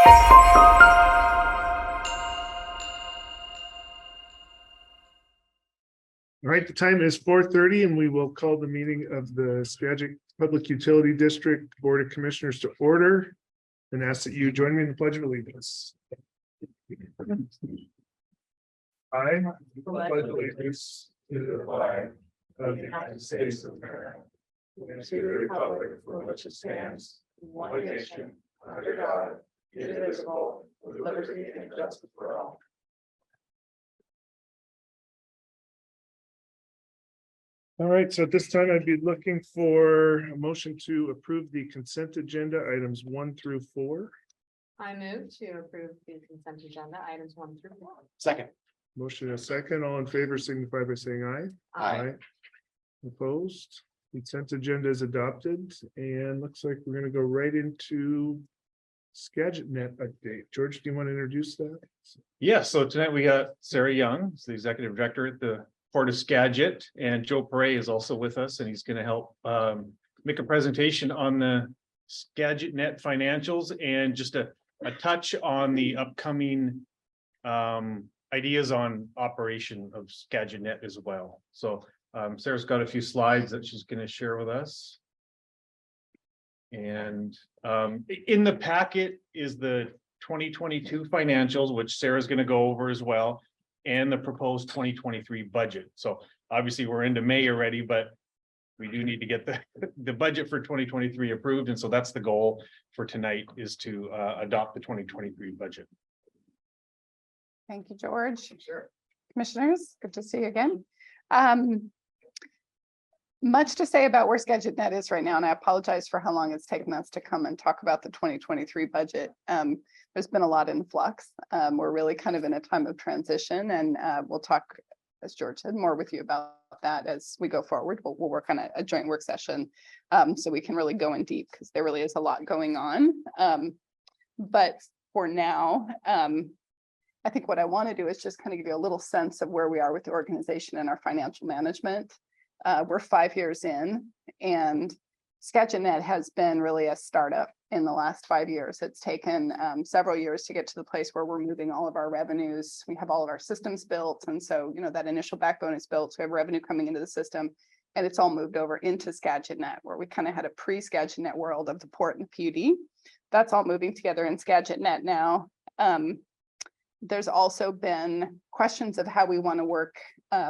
All right, the time is 4:30 and we will call the meeting of the Skagit Public Utility District Board of Commissioners to order and ask that you join me in the Pledge of Allegiance. I pledge allegiance to the flag of the United States of America and to the republic for which it stands, one nation, under God, indivisible, with liberty and justice for all. All right, so at this time, I'd be looking for a motion to approve the consent agenda items 1 through 4. I move to approve the consent agenda items 1 through 4. Second. Motion and a second. All in favor signify by saying aye. Aye. Opposed? Consent agenda is adopted and looks like we're going to go right into SKAGITNET update. George, do you want to introduce that? Yeah, so tonight we got Sarah Young, the executive director at the Port of Skagit, and Joe Perret is also with us, and he's going to help make a presentation on the SKAGITNET financials and just a touch on the upcoming ideas on operation of SKAGITNET as well. So Sarah's got a few slides that she's going to share with us. And in the packet is the 2022 financials, which Sarah's going to go over as well, and the proposed 2023 budget. So obviously we're into May already, but we do need to get the budget for 2023 approved. And so that's the goal for tonight, is to adopt the 2023 budget. Thank you, George. Sure. Commissioners, good to see you again. Much to say about where SKAGITNET is right now, and I apologize for how long it's taken us to come and talk about the 2023 budget. There's been a lot in flux. We're really kind of in a time of transition, and we'll talk, as George said, more with you about that as we go forward. We'll work on a joint work session so we can really go in deep, because there really is a lot going on. But for now, I think what I want to do is just kind of give you a little sense of where we are with the organization and our financial management. We're 5 years in, and SKAGITNET has been really a startup in the last 5 years. It's taken several years to get to the place where we're moving all of our revenues. We have all of our systems built. And so, you know, that initial backbone is built. So we have revenue coming into the system, and it's all moved over into SKAGITNET, where we kind of had a pre-SKAGITNET world of the port and PUD. That's all moving together in SKAGITNET now. There's also been questions of how we want to work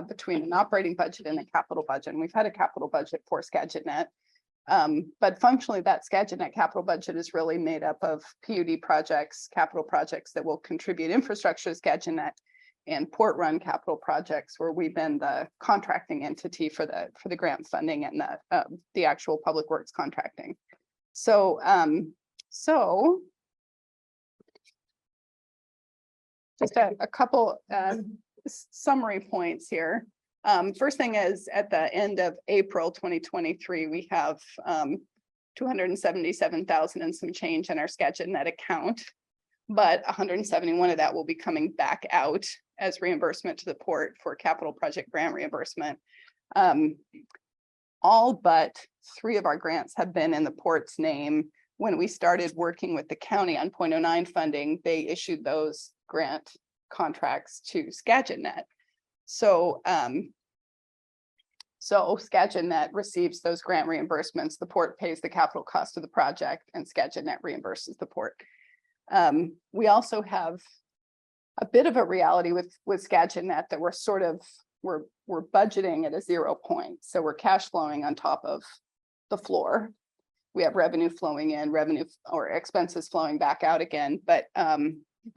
between an operating budget and a capital budget. And we've had a capital budget for SKAGITNET. But functionally, that SKAGITNET capital budget is really made up of PUD projects, capital projects that will contribute infrastructure to SKAGITNET, and port run capital projects where we've been the contracting entity for the grant funding and the actual public works contracting. So just a couple summary points here. First thing is, at the end of April 2023, we have 277,000 and some change in our SKAGITNET account, but 171 of that will be coming back out as reimbursement to the port for capital project grant reimbursement. All but 3 of our grants have been in the port's name. When we started working with the county on 0.09 funding, they issued those grant contracts to SKAGITNET. So SKAGITNET receives those grant reimbursements. The port pays the capital cost of the project, and SKAGITNET reimburses the port. We also have a bit of a reality with SKAGITNET that we're budgeting at a 0 point. So we're cash flowing on top of the floor. We have revenue flowing in, revenue or expenses flowing back out again, but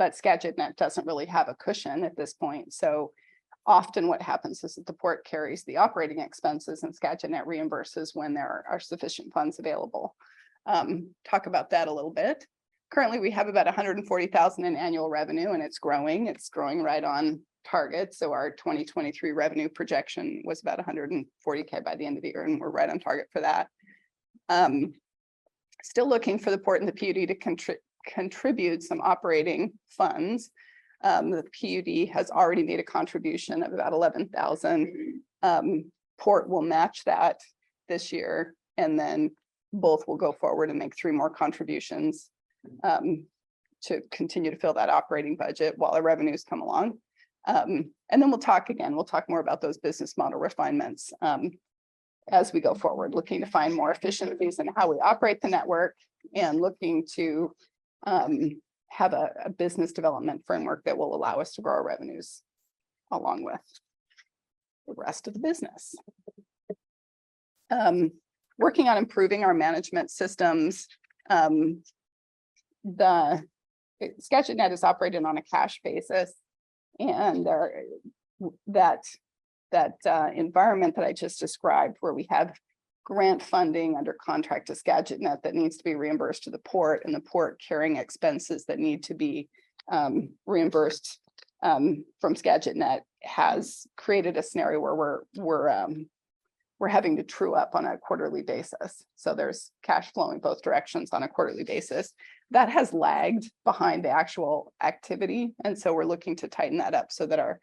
SKAGITNET doesn't really have a cushion at this point. So often what happens is that the port carries the operating expenses and SKAGITNET reimburses when there are sufficient funds available. Talk about that a little bit. Currently, we have about 140,000 in annual revenue, and it's growing. It's growing right on target. So our 2023 revenue projection was about 140K by the end of the year, and we're right on target for that. Still looking for the port and the PUD to contribute some operating funds. The PUD has already made a contribution of about 11,000. Port will match that this year, and then both will go forward and make 3 more contributions continue to fill that operating budget while our revenues come along. And then we'll talk more about those business model refinements as we go forward, looking to find more efficiencies in how we operate the network and looking to have a business development framework that will allow us to grow our revenues along with the rest of the business. Working on improving our management systems. The SKAGITNet is operated on a cash basis, and that environment that I just described, where we have grant funding under contract to SKAGITNet that needs to be reimbursed to the port, and the port carrying expenses that need to be reimbursed from SKAGITNet, has created a scenario where we're having to true up on a quarterly basis. So there's cash flowing both directions on a quarterly basis. That has lagged behind the actual activity. And so we're looking to tighten that up so that our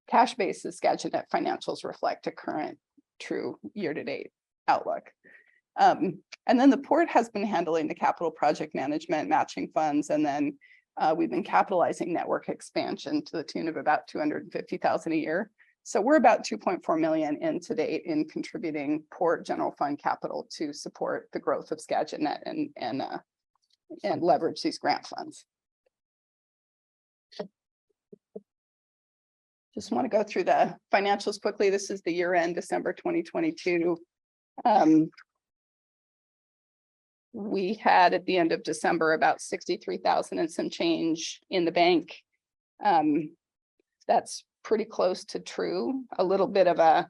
cash basis SKAGITNet financials reflect a current true year-to-date outlook. And then the port has been handling the capital project management, matching funds, and then we've been capitalizing network expansion to the tune of about $250,000 a year. So we're about 2.4 million in to date in contributing port general fund capital to support the growth of SKAGITNet and leverage these grant funds. Just want to go through the financials quickly. This is the year end, December 2022. We had at the end of December about 63,000 and some change in the bank. That's pretty close to true. A little bit of a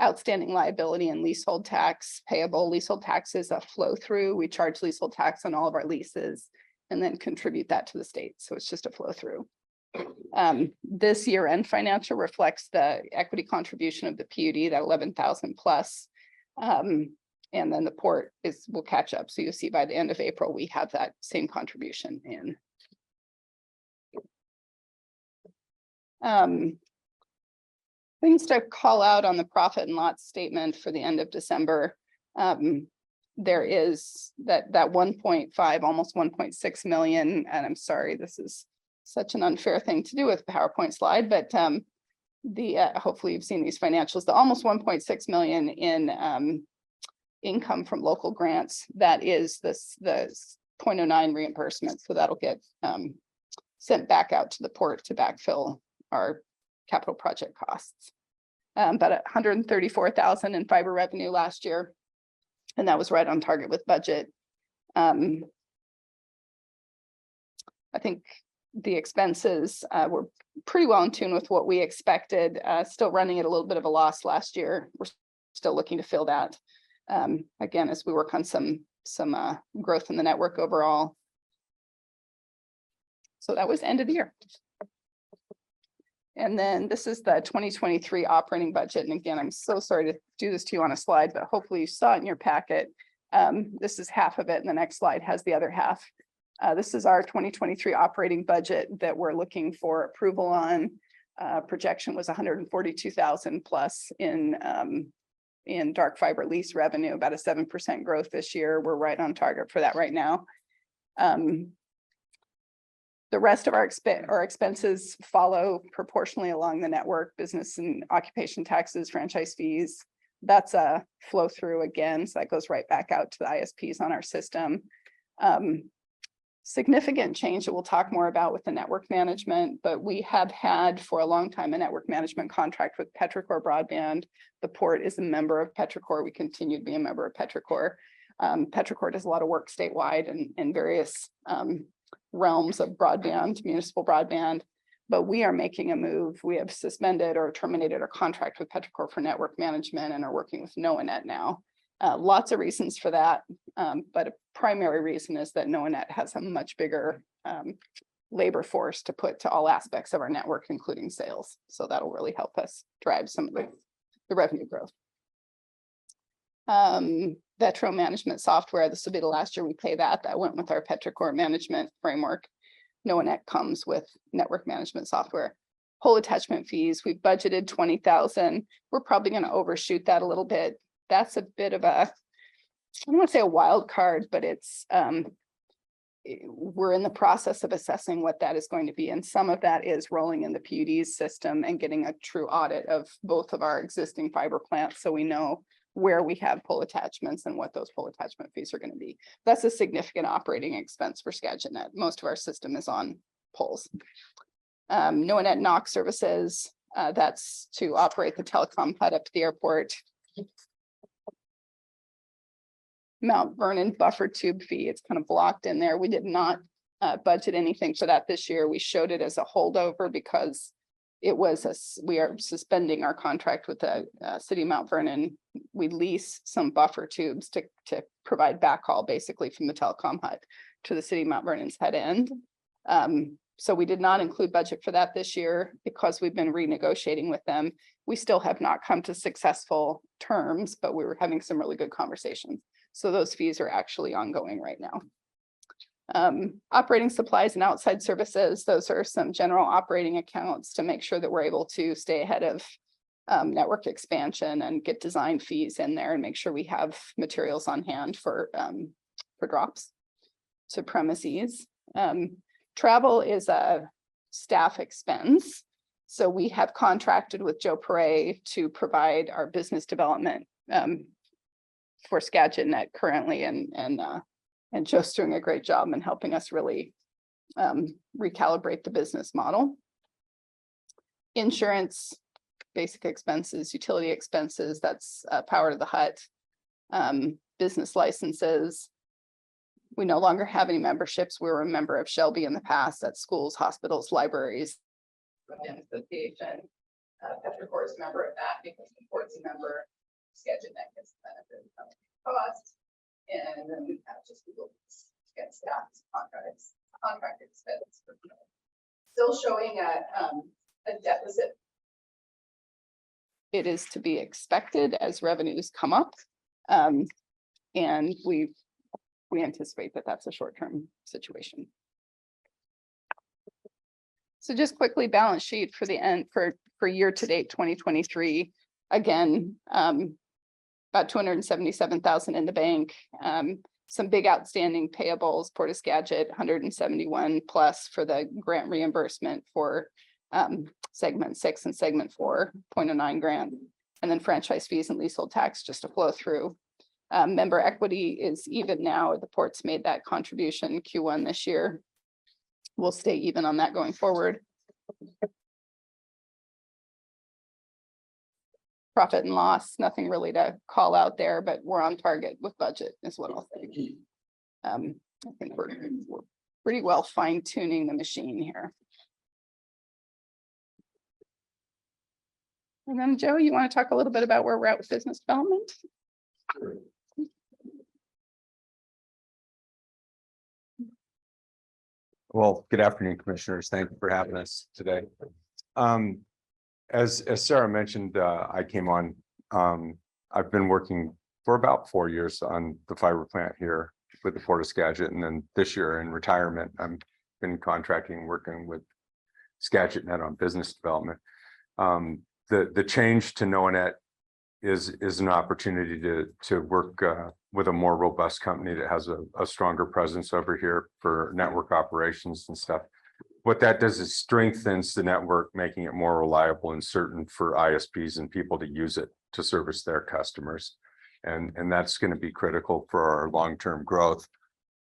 outstanding liability and leasehold tax payable. Leasehold tax is a flow through. We charge leasehold tax on all of our leases and then contribute that to the state. So it's just a flow through. This year end financial reflects the equity contribution of the PUD, that 11,000 plus. And then the port will catch up. So you'll see by the end of April, we have that same contribution in. Things to call out on the profit and loss statement for the end of December. There is that 1.5, almost 1.6 million, and I'm sorry, this is such an unfair thing to do with a PowerPoint slide, but hopefully you've seen these financials, the almost 1.6 million in income from local grants, that is the 0.09 reimbursement. So that'll get sent back out to the port to backfill our capital project costs. About 134,000 in fiber revenue last year, and that was right on target with budget. I think the expenses were pretty well in tune with what we expected, still running at a little bit of a loss last year. We're still looking to fill that again as we work on some growth in the network overall. So that was end of the year. And then this is the 2023 operating budget. And again, I'm so sorry to do this to you on a slide, but hopefully you saw it in your packet. This is half of it, and the next slide has the other half. This is our 2023 operating budget that we're looking for approval on. Projection was 142,000 plus in dark fiber lease revenue, about a 7% growth this year. We're right on target for that right now. The rest of our expenses follow proportionally along the network, business and occupation taxes, franchise fees. That's a flow through again, so that goes right back out to the ISPs on our system. Significant change that we'll talk more about with the network management, but we have had for a long time a network management contract with Petrichor Broadband. The port is a member of Petrichor. We continue to be a member of Petrichor. Petrichor does a lot of work statewide and in various realms of broadband, municipal broadband, but we are making a move. We have suspended or terminated our contract with Petrichor for network management and are working with NOAANET now. Lots of reasons for that, but a primary reason is that NOAANET has a much bigger labor force to put to all aspects of our network, including sales. So that'll really help us drive some of the revenue growth. Vetro management software, this will be the last year we pay that. That went with our Petrichor management framework. NOAANET comes with network management software. Pole attachment fees, we budgeted 20,000. We're probably going to overshoot that a little bit. That's a bit of a, I don't want to say a wild card, but it's we're in the process of assessing what that is going to be. And some of that is rolling in the PUD's system and getting a true audit of both of our existing fiber plants. So we know where we have pole attachments and what those pole attachment fees are going to be. That's a significant operating expense for SKAGITNET. Most of our system is on poles. NOAANET NOC services, that's to operate the telecom hut up to the airport. Mount Vernon buffer tube fee, it's kind of blocked in there. We did not budget anything for that this year. We showed it as a holdover because it was we are suspending our contract with the city of Mount Vernon. We lease some buffer tubes to provide backhaul basically from the telecom hut to the city of Mount Vernon's head end. So we did not include budget for that this year because we've been renegotiating with them. We still have not come to successful terms, but we were having some really good conversations. So those fees are actually ongoing right now. Operating supplies and outside services, those are some general operating accounts to make sure that we're able to stay ahead of network expansion and get design fees in there and make sure we have materials on hand for drops to premises. Travel is a staff expense. So we have contracted with Joe Perret to provide our business development for SKAGITNET currently, and Joe's doing a great job in helping us really recalibrate the business model. Insurance, basic expenses, utility expenses, that's power to the hut, business licenses. We no longer have any memberships. We were a member of Shelby in the past at schools, hospitals, libraries. Association, Petrichor's a member of that because the court's a member. SKAGITNET gets the benefit of cost. And then we have just Google get staff contract expense. Still showing a deficit. It is to be expected as revenues come up. And we anticipate that that's a short-term situation. So just quickly, balance sheet for the end for year-to-date 2023. Again, about 277,000 in the bank. Some big outstanding payables, Port of Skagit, 171 plus for the grant reimbursement for segment 6 and segment 4, 0.09 grant, and then franchise fees and leasehold tax just to flow through. Member equity is even now. The port's made that contribution Q1 this year. We'll stay even on that going forward. Profit and loss, nothing really to call out there, but we're on target with budget is what I'll say. I think we're pretty well fine tuning the machine here. And then Joe, you want to talk a little bit about where we're at with business development? Sure. Well, good afternoon, commissioners. Thank you for having us today. As Sarah mentioned, I came on, I've been working for about 4 years on the fiber plant here with the Port of Skagit, and then this year in retirement, I've been contracting, working with SKAGITNET on business development. The change to NOAANET is an opportunity to work with a more robust company that has a stronger presence over here for network operations and stuff. What that does is strengthens the network, making it more reliable and certain for ISPs and people to use it to service their customers. And that's going to be critical for our long-term growth.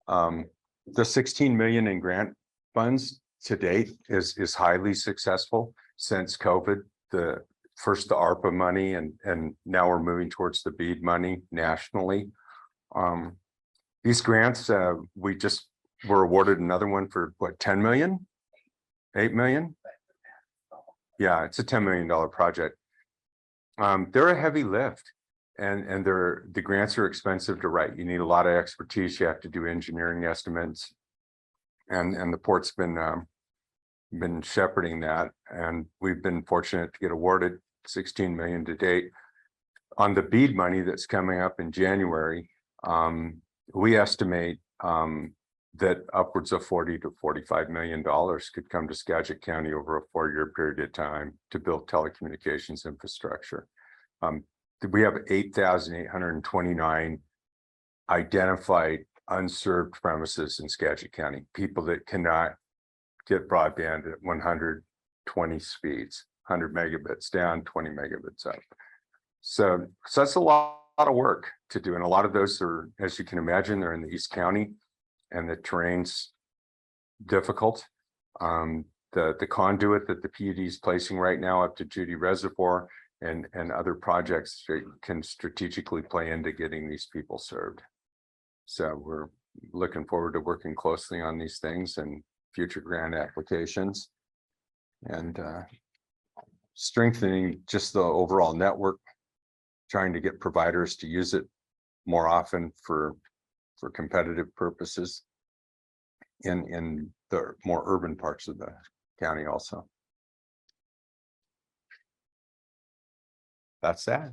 The 16 million in grant funds to date is highly successful since COVID. First the ARPA money, and now we're moving towards the BEAD money nationally. These grants, we just were awarded another one for what, 10 million? 8 million? Yeah, it's a $10 million project. They're a heavy lift, and the grants are expensive to write. You need a lot of expertise. You have to do engineering estimates, and the port's been shepherding that, and we've been fortunate to get awarded 16 million to date. On the BEAD money that's coming up in January, we estimate that upwards of $40 to $45 million could come to Skagit County over a 4-year period of time to build telecommunications infrastructure. We have 8,829 identified unserved premises in Skagit County, people that cannot get broadband at 120 speeds, 100 megabits down, 20 megabits up. So that's a lot of work to do. And a lot of those are, as you can imagine, they're in the East County and the terrain's difficult. The conduit that the PUD is placing right now up to Judy Reservoir and other projects can strategically play into getting these people served. So we're looking forward to working closely on these things and future grant applications and strengthening just the overall network, trying to get providers to use it more often for competitive purposes in the more urban parts of the county also. That's that.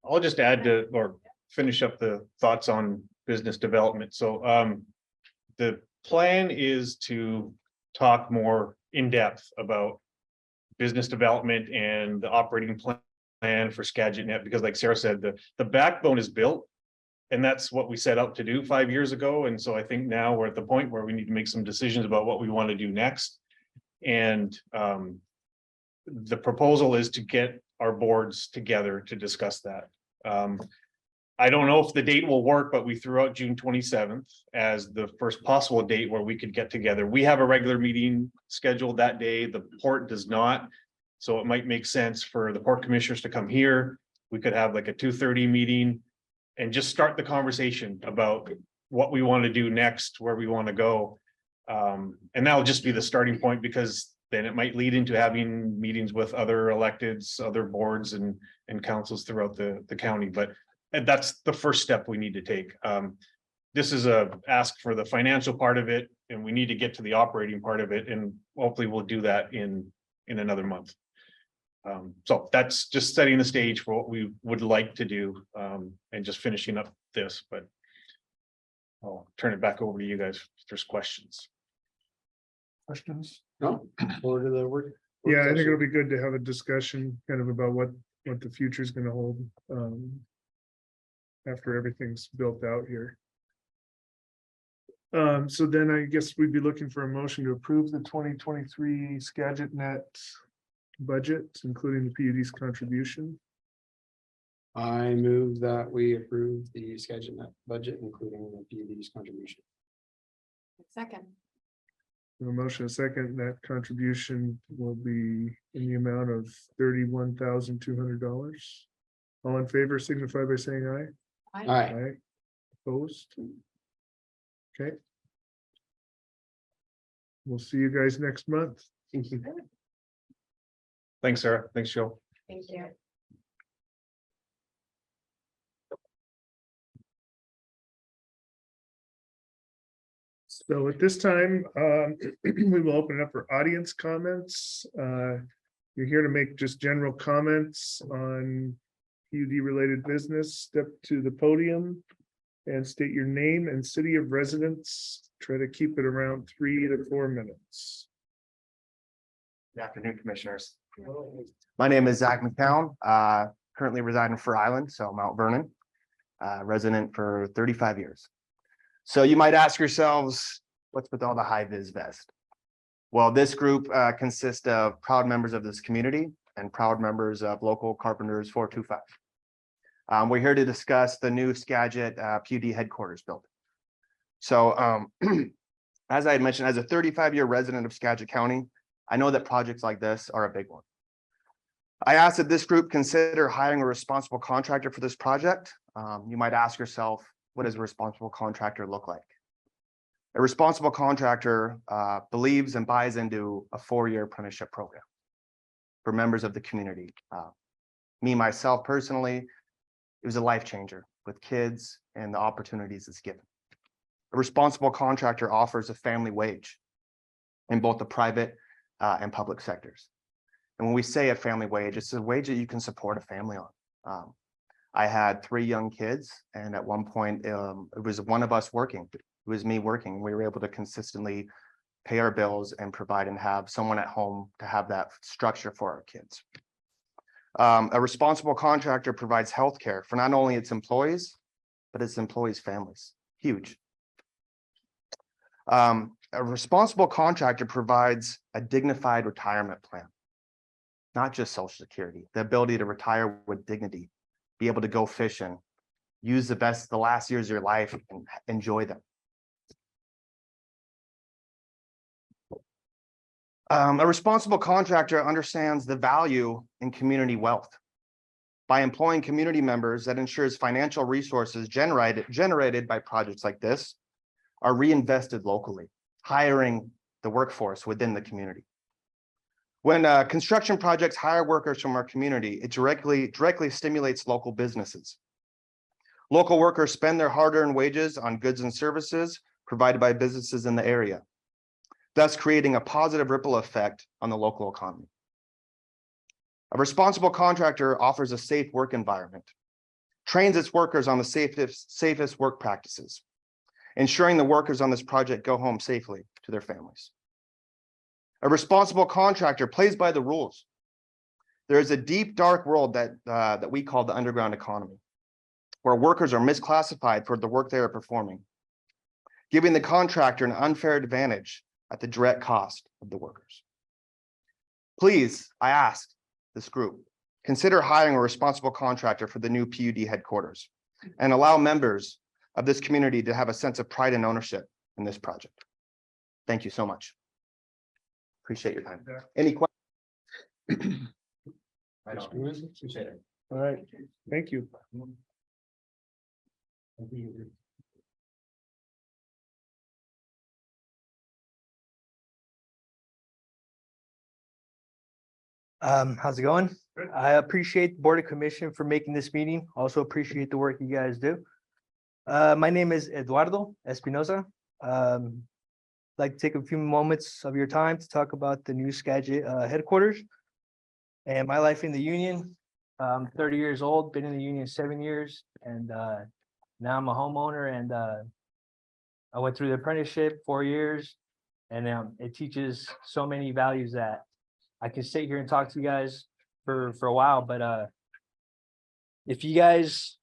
I'll just add to or finish up the thoughts on business development. So the plan is to talk more in depth about business development and the operating plan for SKAGITNET, because like Sarah said, the backbone is built. And that's what we set out to do 5 years ago. And so I think now we're at the point where we need to make some decisions about what we want to do next. And the proposal is to get our boards together to discuss that. I don't know if the date will work, but we threw out June 27th as the first possible date where we could get together. We have a regular meeting scheduled that day. The port does not. So it might make sense for the port commissioners to come here. We could have like a 2:30 meeting and just start the conversation about what we want to do next, where we want to go. And that'll just be the starting point, because then it might lead into having meetings with other electeds, other boards and councils throughout the county. But that's the first step we need to take. This is a ask for the financial part of it, and we need to get to the operating part of it. And hopefully we'll do that in another month. So that's just setting the stage for what we would like to do, and just finishing up this, but I'll turn it back over to you guys if there's questions. Questions? No, forward to the work. Yeah, I think it'll be good to have a discussion kind of about what the future is going to hold after everything's built out here. So then I guess we'd be looking for a motion to approve the 2023 SKAGITNET budget, including the PUD's contribution. I move that we approve the SKAGITNET budget, including the PUD's contribution. Second. A motion, a second, that contribution will be in the amount of $31,200. All in favor signify by saying aye. All right, Aye. Opposed? Okay. We'll see you guys next month. thank you. Thanks, Sarah. Thanks, Joe. Thank you. So at this time, we will open it up for audience comments. You're here to make just general comments on PUD related business. Step to the podium and state your name and city of residence. Try to keep it around 3 to 4 minutes. Good afternoon, commissioners. My name is Zach McCown, currently reside in Fur Island, so Mount Vernon, resident for 35 years. So you might ask yourselves, what's with all the high vis vest? Well, this group consists of proud members of this community and proud members of local Carpenters 425. We're here to discuss the new Skagit PUD headquarters building. So as I had mentioned, as a 35-year resident of Skagit County, I know that projects like this are a big one. I asked that this group consider hiring a responsible contractor for this project. You might ask yourself, what does a responsible contractor look like? A responsible contractor believes and buys into a 4-year apprenticeship program for members of the community. Me, myself personally, it was a life changer with kids and the opportunities it's given. A responsible contractor offers a family wage in both the private and public sectors. And when we say a family wage, it's a wage that you can support a family on. I had 3 young kids, and at one point, it was one of us working. It was me working. We were able to consistently pay our bills and provide and have someone at home to have that structure for our kids. A responsible contractor provides health care for not only its employees, but its employees' families. Huge. A responsible contractor provides a dignified retirement plan, not just Social Security, the ability to retire with dignity, be able to go fishing, use the last years of your life and enjoy them. A responsible contractor understands the value in community wealth. By employing community members, that ensures financial resources generated by projects like this are reinvested locally, hiring the workforce within the community. When construction projects hire workers from our community, it directly stimulates local businesses. Local workers spend their hard-earned wages on goods and services provided by businesses in the area, thus creating a positive ripple effect on the local economy. A responsible contractor offers a safe work environment, trains its workers on the safest work practices, ensuring the workers on this project go home safely to their families. A responsible contractor plays by the rules. There is a deep, dark world that we call the underground economy, where workers are misclassified for the work they are performing, giving the contractor an unfair advantage at the direct cost of the workers. Please, I ask this group, consider hiring a responsible contractor for the new PUD headquarters and allow members of this community to have a sense of pride and ownership in this project. Thank you so much. Appreciate your time. Any questions? All right, thank you. How's it going? Good. I appreciate the Board of Commission for making this meeting. Also appreciate the work you guys do. My name is Eduardo Espinosa. Like to take a few moments of your time to talk about the new Skagit headquarters and my life in the union. I'm 30 years old, been in the union 7 years, and now I'm a homeowner, and I went through the apprenticeship 4 years, and it teaches so many values that I can sit here and talk to you guys for a while, but if you guys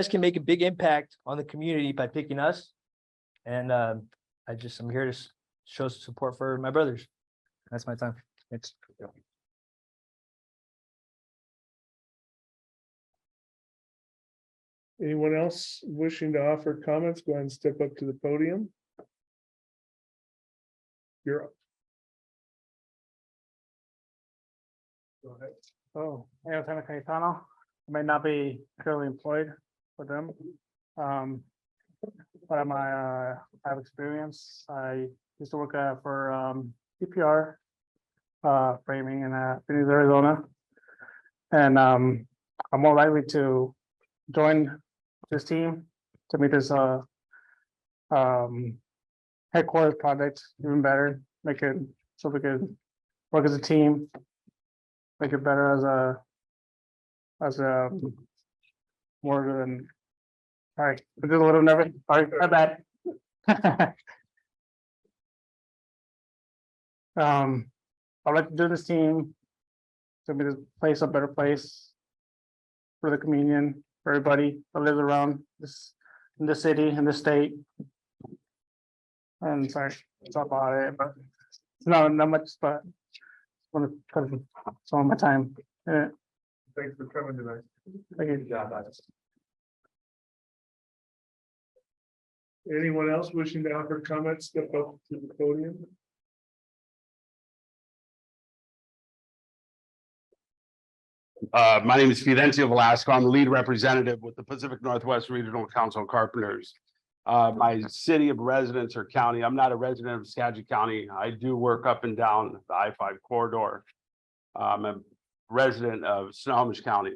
can make a big impact on the community by picking us, and I'm here to show support for my brothers. That's my time. Thanks. Anyone else wishing to offer comments, go ahead and step up to the podium. You're up. Go ahead. Oh, Antonio Cayetano. I may not be currently employed with them. But I have experience. I used to work for PPR framing in Phoenix, Arizona. And I'm more likely to join this team to make this headquarters project even better, make it so we could work as a team, make it better as a more than. All right, I'm just a little nervous. Sorry, my bad. I'd like to do this team to make this place a better place for the communion, for everybody that lives around this in the city and the state. And sorry, it's all about it, but it's not much, but I want to put some of my time in it. Thanks for coming tonight. Thank you. Anyone else wishing to offer comments, step up to the podium. My name is Fidencio Velasco. I'm the lead representative with the Pacific Northwest Regional Council of Carpenters. My city of residence or county, I'm not a resident of Skagit County. I do work up and down the I-5 corridor. I'm a resident of Snohomish County.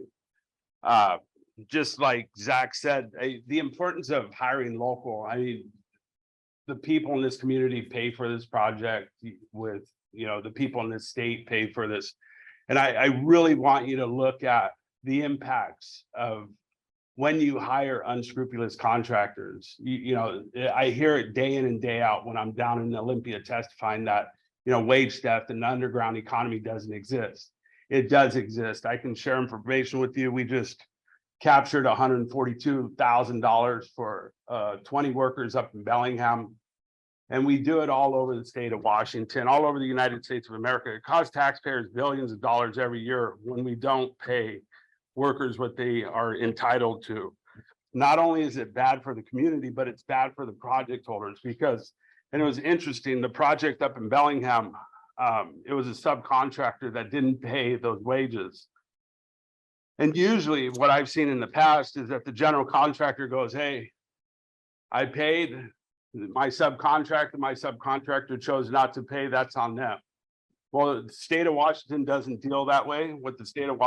Just like Zach said, the importance of hiring local. I mean, the people in this community pay for this project with, the people in this state pay for this. And I really want you to look at the impacts of when you hire unscrupulous contractors. I hear it day in and day out when I'm down in Olympia testifying that, wage theft and the underground economy doesn't exist. It does exist. I can share information with you. We just captured $142,000 for 20 workers up in Bellingham. And we do it all over the state of Washington, all over the United States of America. It costs taxpayers billions of dollars every year when we don't pay workers what they are entitled to. Not only is it bad for the community, but it's bad for the project holders because, and it was interesting, the project up in Bellingham, it was a subcontractor that didn't pay those wages. And usually what I've seen in the past is that the general contractor goes, hey, I paid my subcontractor chose not to pay, that's on them. Well, the state of Washington doesn't deal that way. What the state of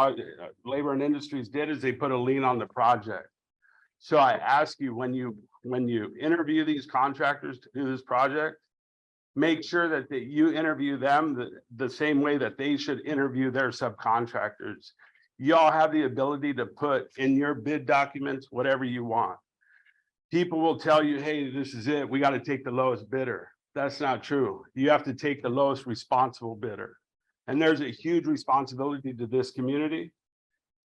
Labor and Industries did is they put a lien on the project. So I ask you, when you interview these contractors to do this project, make sure that you interview them the same way that they should interview their subcontractors. Y'all have the ability to put in your bid documents whatever you want. People will tell you, hey, this is it. We got to take the lowest bidder. That's not true. You have to take the lowest responsible bidder. And there's a huge responsibility to this community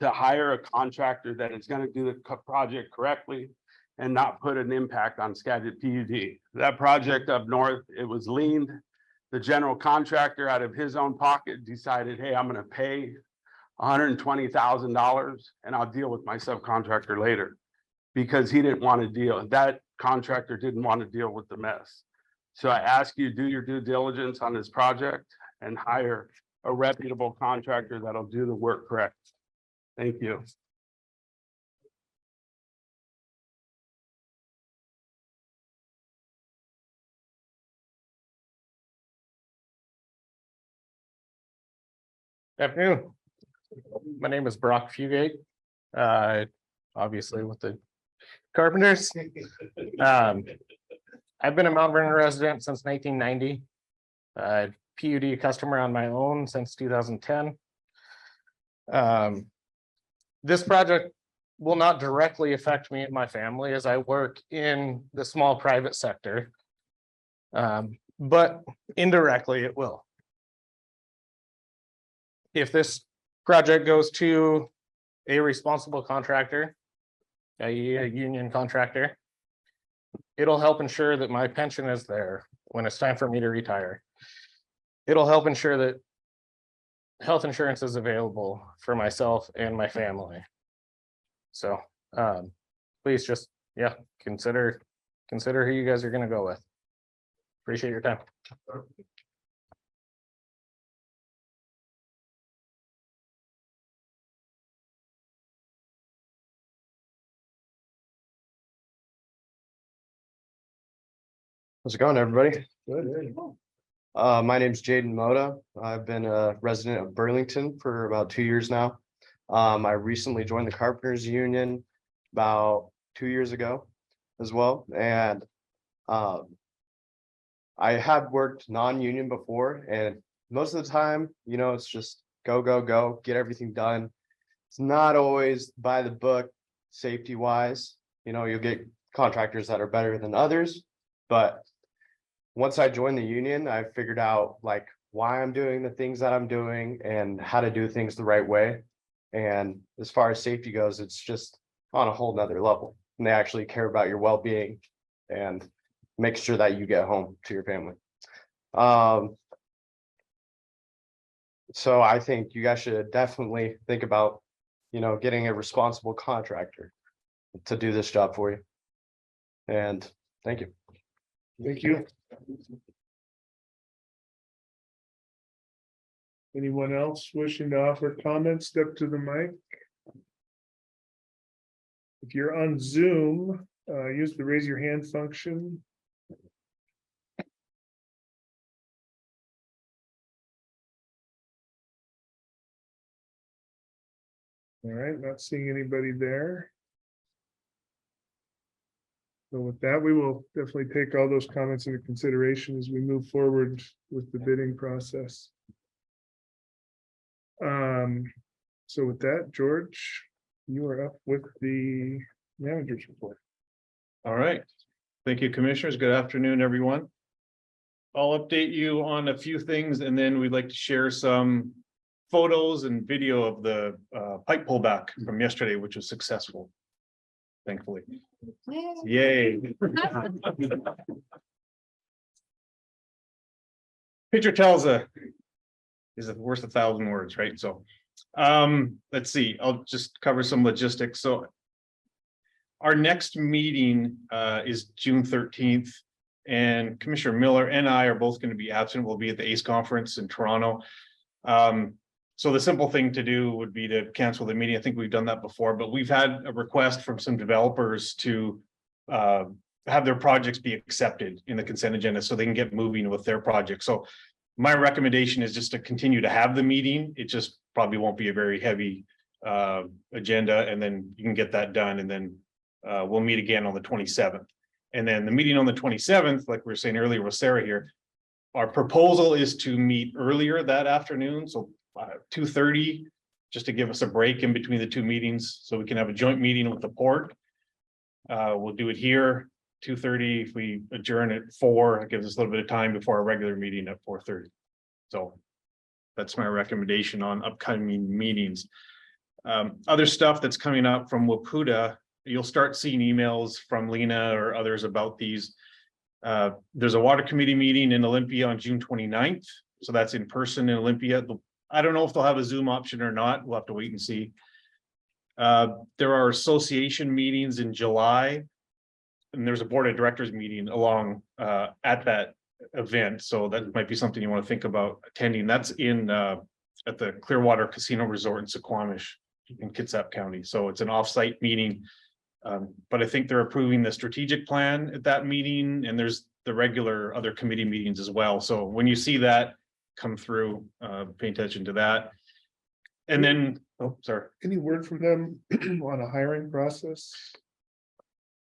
to hire a contractor that is going to do the project correctly and not put an impact on Skagit PUD. That project up north, it was leaned. The general contractor out of his own pocket decided, hey, I'm going to pay $120,000 and I'll deal with my subcontractor later, because he didn't want to deal. That contractor didn't want to deal with the mess. So I ask you, do your due diligence on this project and hire a reputable contractor that'll do the work correct. Thank you. Afternoon. My name is Brock Fugate. Obviously with the Carpenters. I've been a Mount Vernon resident since 1990. PUD customer on my own since 2010. This project will not directly affect me and my family as I work in the small private sector. But indirectly it will. If this project goes to a responsible contractor, i.e. a union contractor, it'll help ensure that my pension is there when it's time for me to retire. It'll help ensure that health insurance is available for myself and my family. So please just, consider who you guys are going to go with. Appreciate your time. How's it going, everybody? Good. My name's Jaden Moda. I've been a resident of Burlington for about 2 years now. I recently joined the Carpenters Union about 2 years ago as well. And I had worked non-union before, and most of the time, it's just go, get everything done. It's not always by the book, safety wise. You'll get contractors that are better than others, but once I joined the union, I figured out why I'm doing the things that I'm doing and how to do things the right way. And as far as safety goes, it's just on a whole nother level. And they actually care about your well-being and make sure that you get home to your family. So I think you guys should definitely think about, getting a responsible contractor to do this job for you. And thank you. Thank you. Anyone else wishing to offer comments? Step to the mic. If you're on Zoom, use the raise your hand function. All right, not seeing anybody there. So with that, we will definitely take all those comments into consideration as we move forward with the bidding process. So with that, George, you are up with the manager's report. All right. Thank you, commissioners. Good afternoon, everyone. I'll update you on a few things and then we'd like to share some photos and video of the pipe pullback from yesterday, which was successful. Thankfully. Yay. Picture tells is worth 1,000 words, right? So let's see, I'll just cover some logistics. So our next meeting is June 13th, and Commissioner Miller and I are both going to be absent. We'll be at the ACE conference in Toronto. So the simple thing to do would be to cancel the meeting. I think we've done that before, but we've had a request from some developers to have their projects be accepted in the consent agenda so they can get moving with their project. So my recommendation is just to continue to have the meeting. It just probably won't be a very heavy agenda, and then you can get that done, and then we'll meet again on the 27th. And then the meeting on the 27th, like we were saying earlier with Sarah here, our proposal is to meet earlier that afternoon, so 2:30, just to give us a break in between the two meetings, so we can have a joint meeting with the port. We'll do it here, 2:30. If we adjourn at 4, it gives us a little bit of time before our regular meeting at 4:30. So that's my recommendation on upcoming meetings. Other stuff that's coming up from Wapuda, you'll start seeing emails from Lena or others about these. There's a water committee meeting in Olympia on June 29th. So that's in person in Olympia. I don't know if they'll have a Zoom option or not. We'll have to wait and see. There are association meetings in July, and there's a board of directors meeting along at that event. So that might be something you want to think about attending. That's in at the Clearwater Casino Resort in Suquamish in Kitsap County. So it's an off-site meeting. But I think they're approving the strategic plan at that meeting, and there's the regular other committee meetings as well. So when you see that come through, pay attention to that. And then, oh, sorry. Any word from them on a hiring process?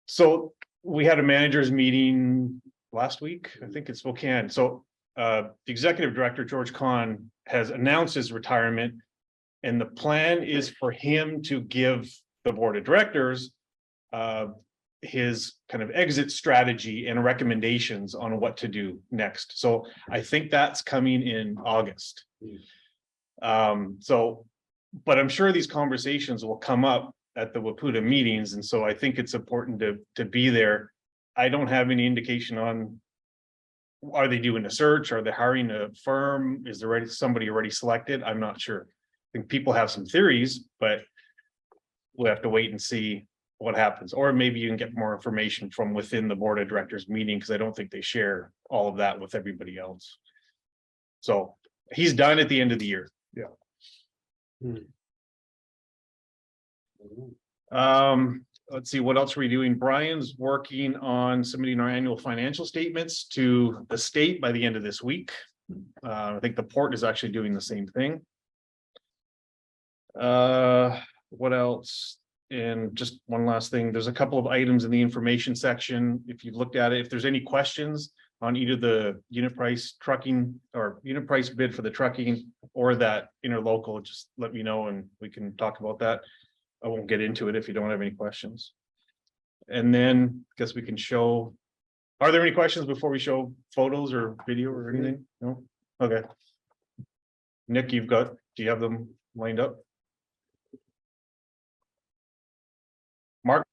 So we had a managers meeting last week, I think in Spokane. So the executive director, George Kahn, has announced his retirement, and the plan is for him to give the board of directors his kind of exit strategy and recommendations on what to do next. So I think that's coming in August. But I'm sure these conversations will come up at the Wapuda meetings, and so I think it's important to be there. I don't have any indication on, are they doing a search? Are they hiring a firm? Is there somebody already selected? I'm not sure. I think people have some theories, but we'll have to wait and see what happens. Or maybe you can get more information from within the board of directors meeting, because I don't think they share all of that with everybody else. So he's done at the end of the year. Yeah. Let's see, what else are we doing? Brian's working on submitting our annual financial statements to the state by the end of this week. I think the port is actually doing the same thing. What else? And just one last thing, there's a couple of items in the information section. If you've looked at it, if there's any questions on either the unit price trucking or unit price bid for the trucking or that interlocal, just let me know and we can talk about that. I won't get into it if you don't have any questions. And then I guess we can show, are there any questions before we show photos or video or anything? No? Okay. Nick, do you have them lined up? Mark?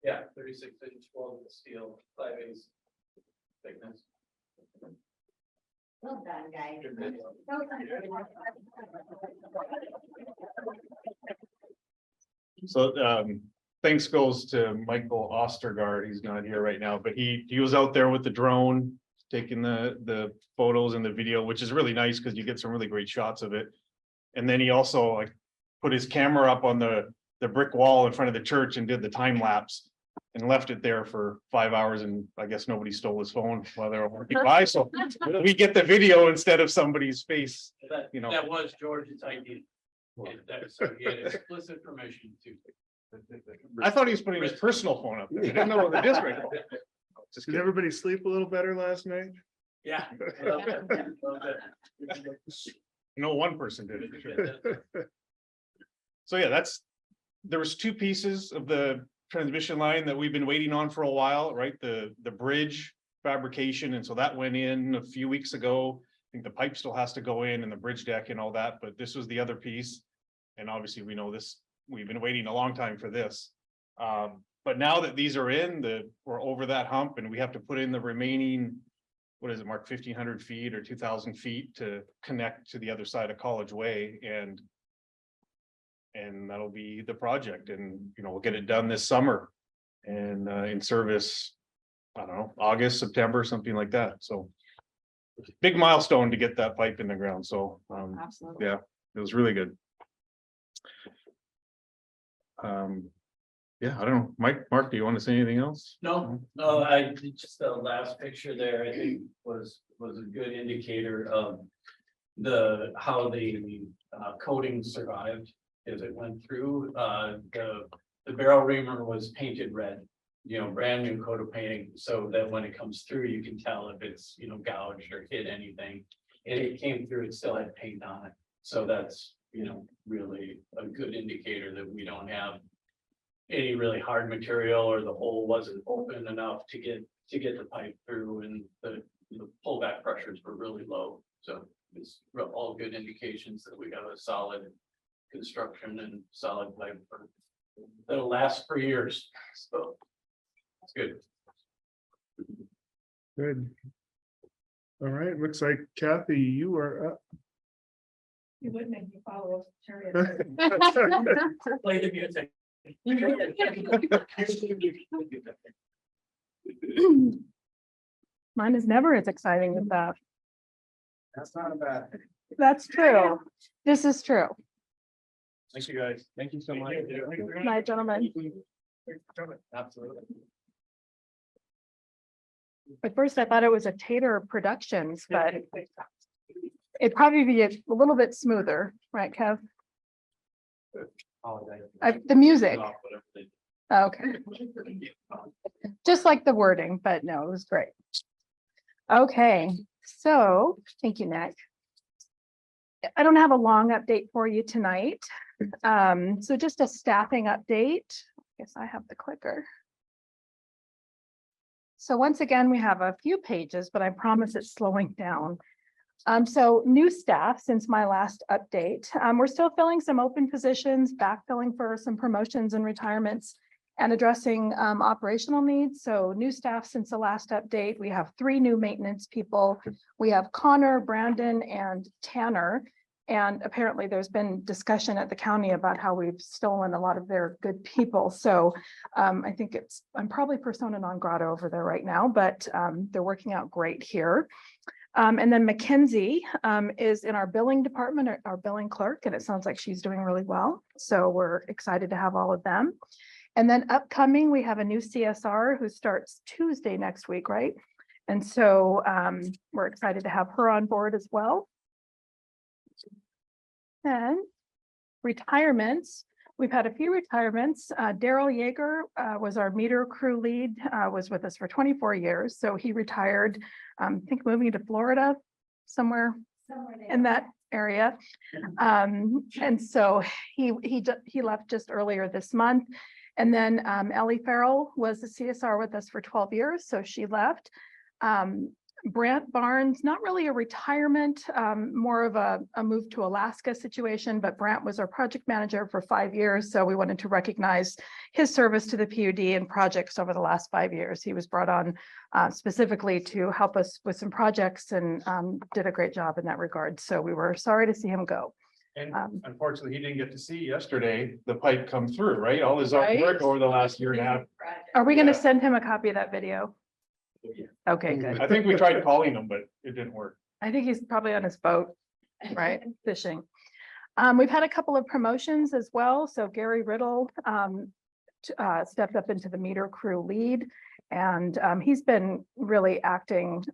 Yeah, 36-inch welded steel, 5/8 thickness. Well done, guys. So thanks goes to Michael Ostergaard. He's not here right now, but he was out there with the drone, taking the photos and the video, which is really nice because you get some really great shots of it. And then he also like put his camera up on the brick wall in front of the church and did the time lapse and left it there for 5 hours. And I guess nobody stole his phone while they were working by. So we get the video instead of somebody's face. That, You know. that was George's idea. So he had explicit permission to. I thought he was putting his personal phone up there. I didn't know the district. Just Did kidding. everybody sleep a little better last night? Yeah. No one person did it for sure. So yeah, there was two pieces of the transmission line that we've been waiting on for a while, right? The bridge fabrication, and so that went in a few weeks ago. I think the pipe still has to go in and the bridge deck and all that, but this was the other piece. And obviously we know this, we've been waiting a long time for this. But now that these are in, we're over that hump and we have to put in the remaining, what is it, Mark, 1,500 feet or 2,000 feet to connect to the other side of College Way, and that'll be the project. And, you know, we'll get it done this summer and in service, I don't know, August, September, something like that. So big milestone to get that pipe in the ground. So, Absolutely. yeah, it was really good. Yeah, I don't know. Mark, do you want to say anything else? No, just the last picture there, I think was a good indicator of how the coating survived as it went through. The barrel reamer was painted red, you know, brand new coat of painting, so that when it comes through, you can tell if it's, you know, gouged or hit anything. And it came through, it still had paint on it. So that's, you know, really a good indicator that we don't have any really hard material or the hole wasn't open enough to get the pipe through, and the pullback pressures were really low. So it's all good indications that we got a solid construction and solid pipe that'll last for years. So it's good. Good. All right, looks like Kathy, you are up. You would make me follow. Play the music. Mine is never as exciting as that. That's not a bad thing. That's true. This is true. Thank you, guys. Thank you so much. Good night, gentlemen. Absolutely. At first, I thought it was a Tater Productions, but it'd probably be a little bit smoother, right, Kev? The music. Okay. Just like the wording, but no, it was great. Okay, so thank you, Nick. I don't have a long update for you tonight. So just a staffing update. I guess I have the clicker. So once again, we have a few pages, but I promise it's slowing down. So new staff since my last update. We're still filling some open positions, backfilling for some promotions and retirements, and addressing operational needs. So new staff since the last update. We have 3 new maintenance people. We have Connor, Brandon, and Tanner. And apparently there's been discussion at the county about how we've stolen a lot of their good people. So I think I'm probably persona non grata over there right now, but they're working out great here. And then Mackenzie is in our billing department, our billing clerk, and it sounds like she's doing really well. So we're excited to have all of them. And then upcoming, we have a new CSR who starts Tuesday next week, right? And so we're excited to have her on board as well. And retirements, we've had a few retirements. Daryl Yeager was our meter crew lead, was with us for 24 years. So he retired, I think moving to Florida, somewhere in that area. And so he left just earlier this month. And then Ellie Farrell was the CSR with us for 12 years. So she left. Brant Barnes, not really a retirement, more of a move to Alaska situation, but Brant was our project manager for 5 years. So we wanted to recognize his service to the PUD and projects over the last 5 years. He was brought on specifically to help us with some projects and did a great job in that regard. So we were sorry to see him go. And unfortunately, he didn't get to see yesterday the pipe come through, right? All his Right. work over the last year and a half. Are we going to send him a copy of that video? Okay, good. I think we tried calling him, but it didn't work. I think he's probably on his boat, right, fishing. We've had a couple of promotions as well. So Gary Riddle stepped up into the meter crew lead, and he's been really acting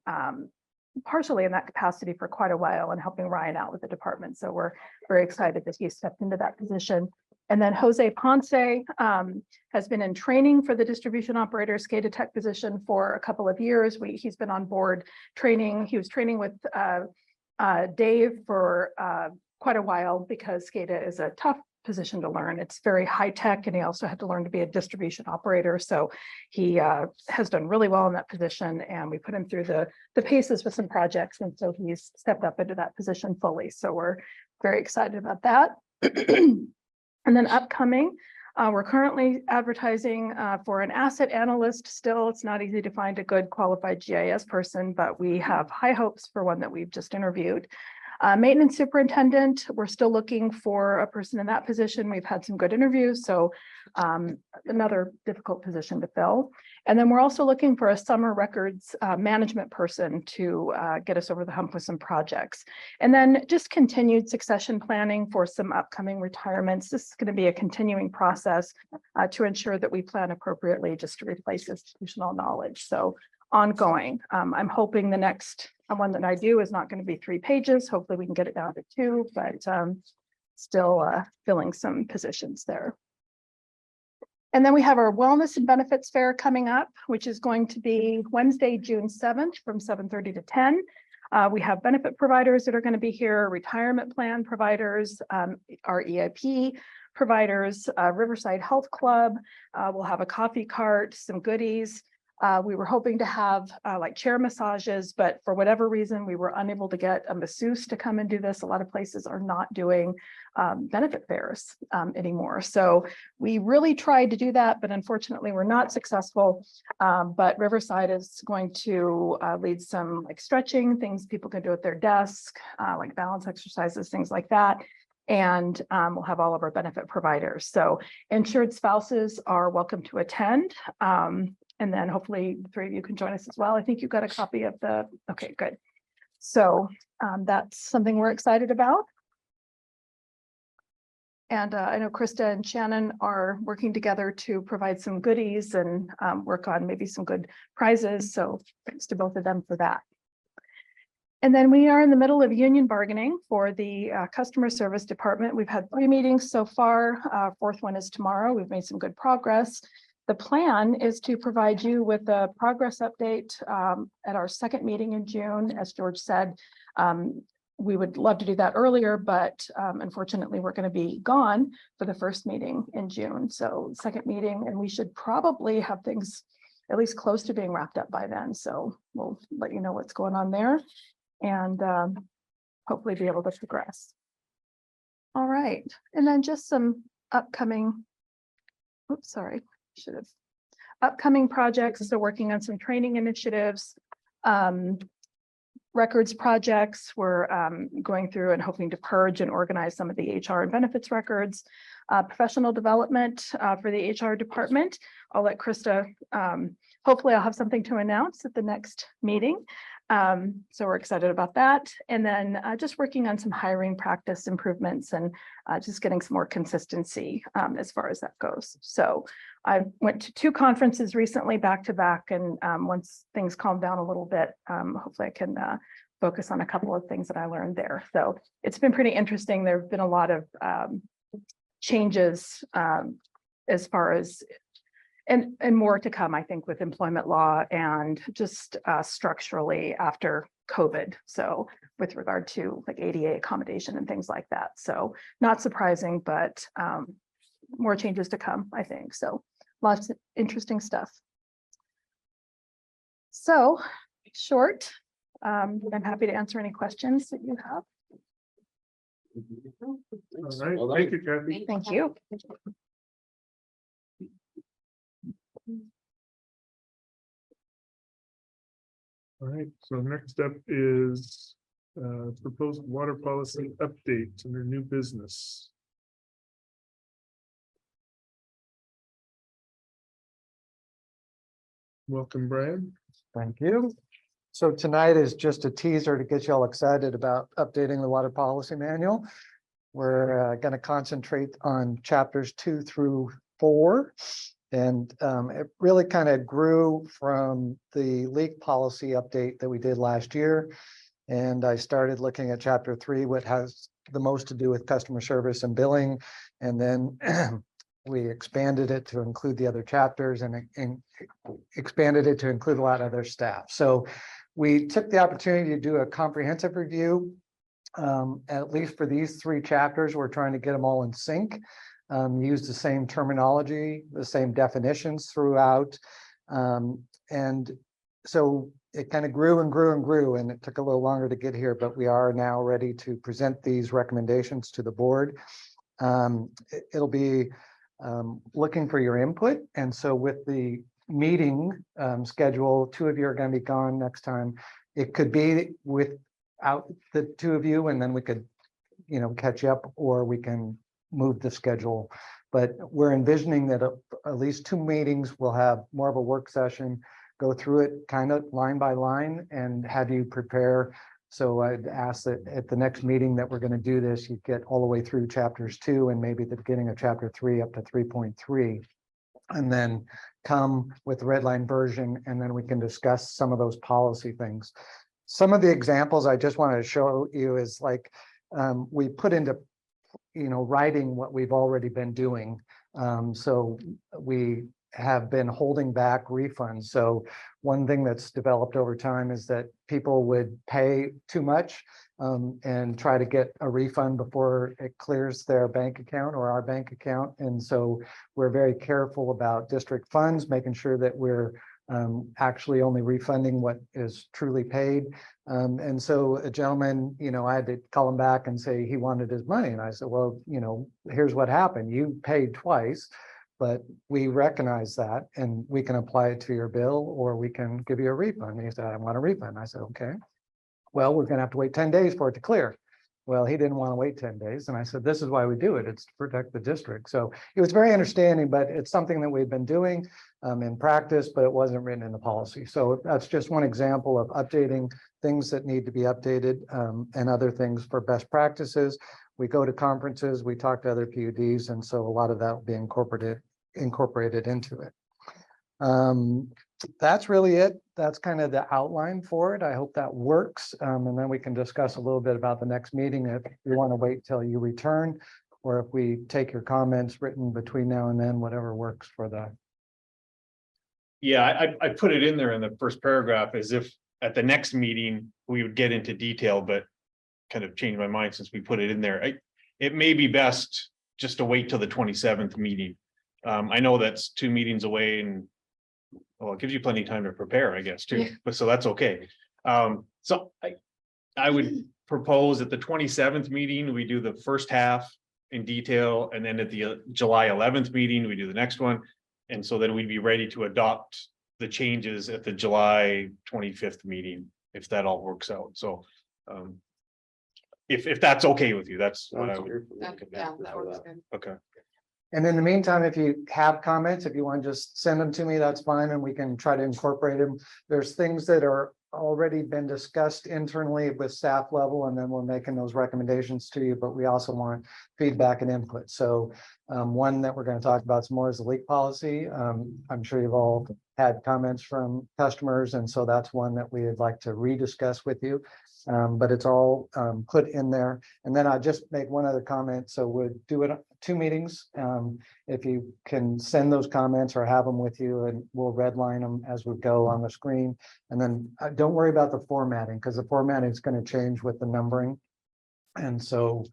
partially in that capacity for quite a while and helping Ryan out with the department. So we're very excited that he stepped into that position. And then Jose Ponce has been in training for the distribution operator SKAGITNET position for a couple of years. He's been on board training. He was training with Dave for quite a while because SCADA is a tough position to learn. It's very high tech, and he also had to learn to be a distribution operator. So he has done really well in that position, and we put him through the paces with some projects. And so he's stepped up into that position fully. So we're very excited about that. And then upcoming, we're currently advertising for an asset analyst. Still, it's not easy to find a good qualified GIS person, but we have high hopes for one that we've just interviewed. Maintenance superintendent, we're still looking for a person in that position. We've had some good interviews, so another difficult position to fill. And then we're also looking for a summer records management person to get us over the hump with some projects. And then just continued succession planning for some upcoming retirements. This is going to be a continuing process to ensure that we plan appropriately just to replace institutional knowledge. So ongoing. I'm hoping the next one that I do is not going to be 3 pages. Hopefully we can get it down to 2, but still filling some positions there. And then we have our Wellness and Benefits Fair coming up, which is going to be Wednesday, June 7th from 7:30 to 10. We have benefit providers that are going to be here, retirement plan providers, our EIP providers, Riverside Health Club. We'll have a coffee cart, some goodies. We were hoping to have like chair massages, but for whatever reason, we were unable to get a masseuse to come and do this. A lot of places are not doing benefit fairs anymore. So we really tried to do that, but unfortunately we're not successful. But Riverside is going to lead some like stretching, things people can do at their desk, like balance exercises, things like that. And we'll have all of our benefit providers. So insured spouses are welcome to attend. And then hopefully the 3 of you can join us as well. I think you got a copy of okay, good. So that's something we're excited about. And I know Krista and Shannon are working together to provide some goodies and work on maybe some good prizes. So thanks to both of them for that. And then we are in the middle of union bargaining for the customer service department. We've had 3 meetings so far. 4th one is tomorrow. We've made some good progress. The plan is to provide you with a progress update at our 2nd meeting in June. As George said, we would love to do that earlier, but unfortunately, we're going to be gone for the 1st meeting in June. So 2nd meeting, and we should probably have things at least close to being wrapped up by then. So we'll let you know what's going on there and hopefully be able to progress. All right. And then just some upcoming, oops, sorry. Should have upcoming projects. So working on some training initiatives, records projects. We're going through and hoping to purge and organize some of the HR and benefits records, professional development for the HR department. I'll let Krista, hopefully I'll have something to announce at the next meeting. So we're excited about that. And then just working on some hiring practice improvements and just getting some more consistency as far as that goes. So I went to 2 conferences recently back to back, and once things calm down a little bit, hopefully I can focus on a couple of things that I learned there. So it's been pretty interesting. There have been a lot of changes as far as and more to come, I think, with employment law and just structurally after COVID. So with regard to like ADA accommodation and things like that. So not surprising, but more changes to come, I think. So lots of interesting stuff. So short I'm happy to answer any questions that you have. All right, thank you, Kathy. Thank you. All right, so next up is proposed water policy update under new business. Welcome, Brian. Thank you. So tonight is just a teaser to get you all excited about updating the water policy manual. We're going to concentrate on chapters 2 through 4. And it really kind of grew from the leak policy update that we did last year. And I started looking at chapter 3, what has the most to do with customer service and billing. And then we expanded it to include the other chapters and expanded it to include a lot of other staff. So we took the opportunity to do a comprehensive review. At least for these 3 chapters, we're trying to get them all in sync. Use the same terminology, the same definitions throughout. And so it kind of grew and grew and grew, and it took a little longer to get here, but we are now ready to present these recommendations to the board. It'll be looking for your input. And so with the meeting schedule, 2 of you are going to be gone next time. It could be without the 2 of you, and then we could, catch up, or we can move the schedule. But we're envisioning that at least 2 meetings will have more of a work session, go through it kind of line by line and have you prepare. So I'd ask that at the next meeting that we're going to do this, you get all the way through chapters 2 and maybe the beginning of chapter 3 up to 3.3. And then come with the red line version, and then we can discuss some of those policy things. Some of the examples I just wanted to show you is like we put into writing what we've already been doing. So we have been holding back refunds. So one thing that's developed over time is that people would pay too much and try to get a refund before it clears their bank account or our bank account. And so we're very careful about district funds, making sure that we're actually only refunding what is truly paid. And so a gentleman, I had to call him back and say he wanted his money. And I said, well, here's what happened. You paid twice, but we recognize that and we can apply it to your bill, or we can give you a refund. And he said, I want a refund. I said, okay, well, we're going to have to wait 10 days for it to clear. Well, he didn't want to wait 10 days. And I said, this is why we do it. It's to protect the district. So he was very understanding, but it's something that we've been doing in practice, but it wasn't written in the policy. So that's just one example of updating things that need to be updated and other things for best practices. We go to conferences, we talk to other PUDs, and so a lot of that will be incorporated into it. That's really it. That's kind of the outline for it. I hope that works. And then we can discuss a little bit about the next meeting if you want to wait till you return, or if we take your comments written between now and then, whatever works for the. Yeah, I put it in there in the first paragraph as if at the next meeting, we would get into detail, but kind of changed my mind since we put it in there. It may be best just to wait till the 27th meeting. I know that's 2 meetings away, and well, it gives you plenty of time to prepare, I guess, too. But so that's okay. So I would propose at the 27th meeting, we do the first half in detail, and then at the July 11th meeting, we do the next one. And so then we'd be ready to adopt the changes at the July 25th meeting, if that all works out. So if that's okay with you, that's what I would. Yeah, that works good. Okay. And in the meantime, if you have comments, if you want to just send them to me, that's fine, and we can try to incorporate them. There's things that are already been discussed internally with staff level, and then we're making those recommendations to you, but we also want feedback and input. So one that we're going to talk about some more is the leak policy. I'm sure you've all had comments from customers, and so that's one that we would like to rediscuss with you. But it's all put in there. And then I'll just make one other comment. So we'll do it 2 meetings. If you can send those comments or have them with you, and we'll redline them as we go on the screen. And then don't worry about the formatting, because the formatting is going to change with the numbering. And so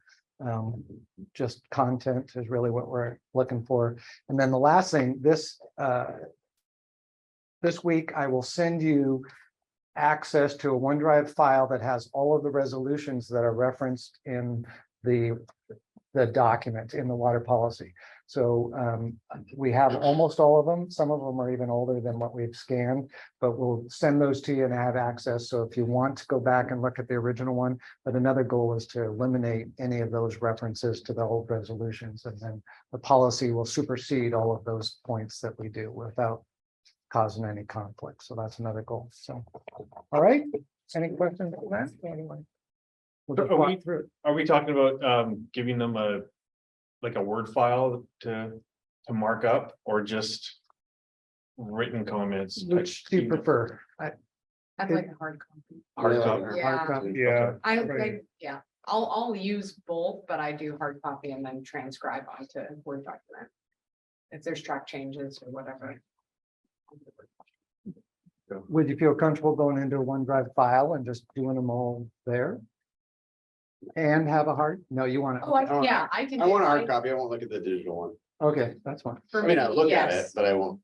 just content is really what we're looking for. And then the last thing, this week I will send you access to a OneDrive file that has all of the resolutions that are referenced in the document in the water policy. So we have almost all of them. Some of them are even older than what we've scanned, but we'll send those to you and have access. So if you want to go back and look at the original one, but another goal is to eliminate any of those references to the old resolutions. And then the policy will supersede all of those points that we do without causing any conflict. So that's another goal. So, all right. Any questions on that? Anyway. We'll just walk through it. Are we talking about giving them a Word file to mark up, or just written comments? Which do you prefer? I'd like a hard copy. Hard copy? Yeah. copy? Yeah. I Right. like, yeah, I'll use both, but I do hard copy and then transcribe onto Word document. If there's track changes or whatever. Would you feel comfortable going into a OneDrive file and just doing them all there? And have a hard? No, you want to? Oh, yeah, I can. I want a hard I- copy. I won't look at the digital one. Okay, that's fine. For I mean, me, I look at it, yes. but I won't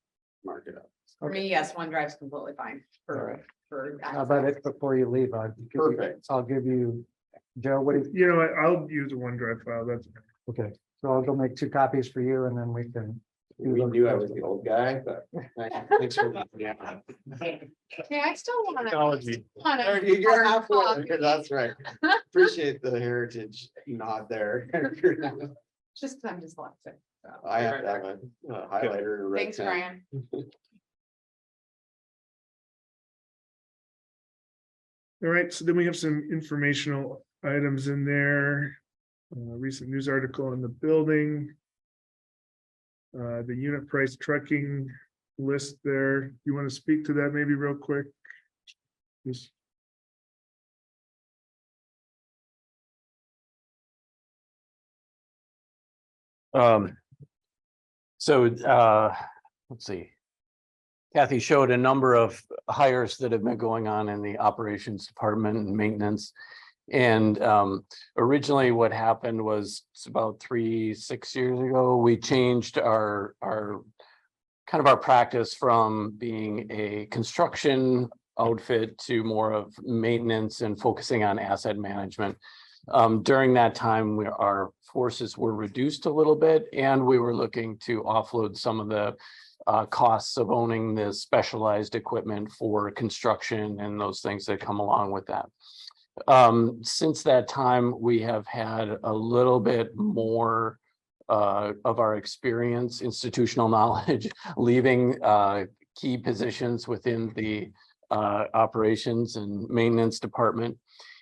mark it up. For me, yes, OneDrive's completely fine All right. for. How about it before you leave? Perfect. I'll give you, Joe, what do you, You know what? I'll use a OneDrive file. That's. okay, so I'll go make 2 copies for you and then we can. We knew I was the old guy, but. Thanks for. Yeah. Yeah, I still want to. Technology. You're halfway, that's right. Appreciate the heritage nod there. Just 'cause I'm dyslexic. So. I have to have a highlighter. and a red Thanks, pen. Brian. All right, so then we have some informational items in there. Recent news article on the building. The unit price trucking list there. You want to speak to that maybe real quick? Just Let's see. Kathy showed a number of hires that have been going on in the operations department and maintenance. And originally what happened was it's about 6 years ago, we changed our kind of our practice from being a construction outfit to more of maintenance and focusing on asset management. During that time, our forces were reduced a little bit, and we were looking to offload some of the costs of owning the specialized equipment for construction and those things that come along with that. Since that time, we have had a little bit more of our experience, institutional knowledge, leaving key positions within the operations and maintenance department.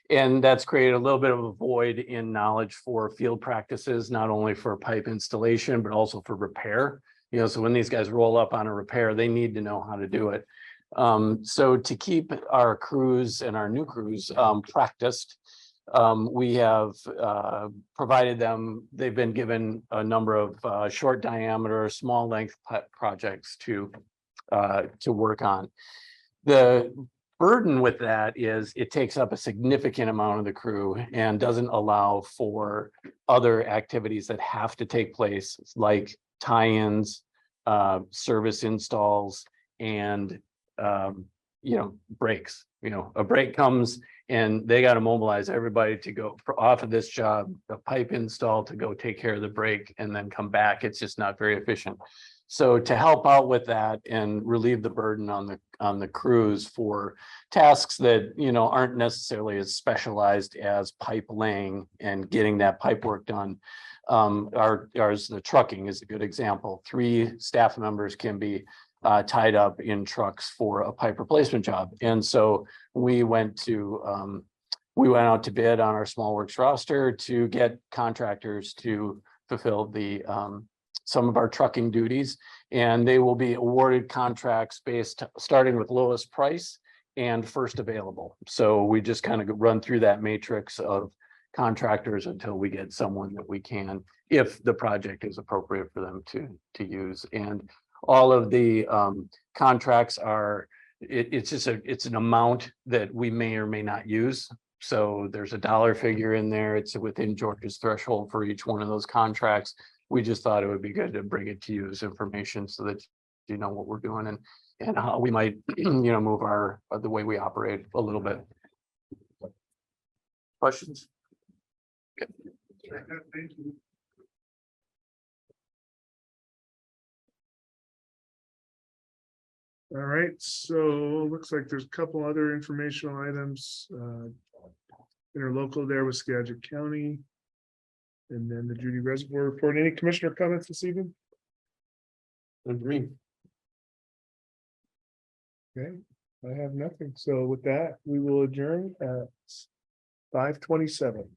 And that's created a little bit of a void in knowledge for field practices, not only for pipe installation, but also for repair. You know, so when these guys roll up on a repair, they need to know how to do it. So to keep our crews and our new crews practiced, we have provided them, they've been given a number of short diameter, small length projects to work on. The burden with that is it takes up a significant amount of the crew and doesn't allow for other activities that have to take place, like tie-ins, service installs, and breaks. A break comes and they got to mobilize everybody to go off of this job, a pipe install to go take care of the break and then come back. It's just not very efficient. So to help out with that and relieve the burden on the crews for tasks that aren't necessarily as specialized as pipe laying and getting that pipe work done, the trucking is a good example. 3 staff members can be tied up in trucks for a pipe replacement job, and so we went out to bid on our small works roster to get contractors to fulfill the some of our trucking duties, and they will be awarded contracts starting with lowest price and first available. So we just kind of run through that matrix of contractors until we get someone that we can, if the project is appropriate for them to use. And all of the contracts are, it's an amount that we may or may not use. So there's a dollar figure in there. It's within Georgia's threshold for each one of those contracts. We just thought it would be good to bring it to you as information so that you know what we're doing. and how we might, move the way we operate a little bit. Questions? Thank you. All right, so looks like there's a couple other informational items. Interlocal there with Skagit County. And then the Judy Reservoir report. Any commissioner comments this evening? Agree. Okay, I have nothing. So with that, we will adjourn at 5:27.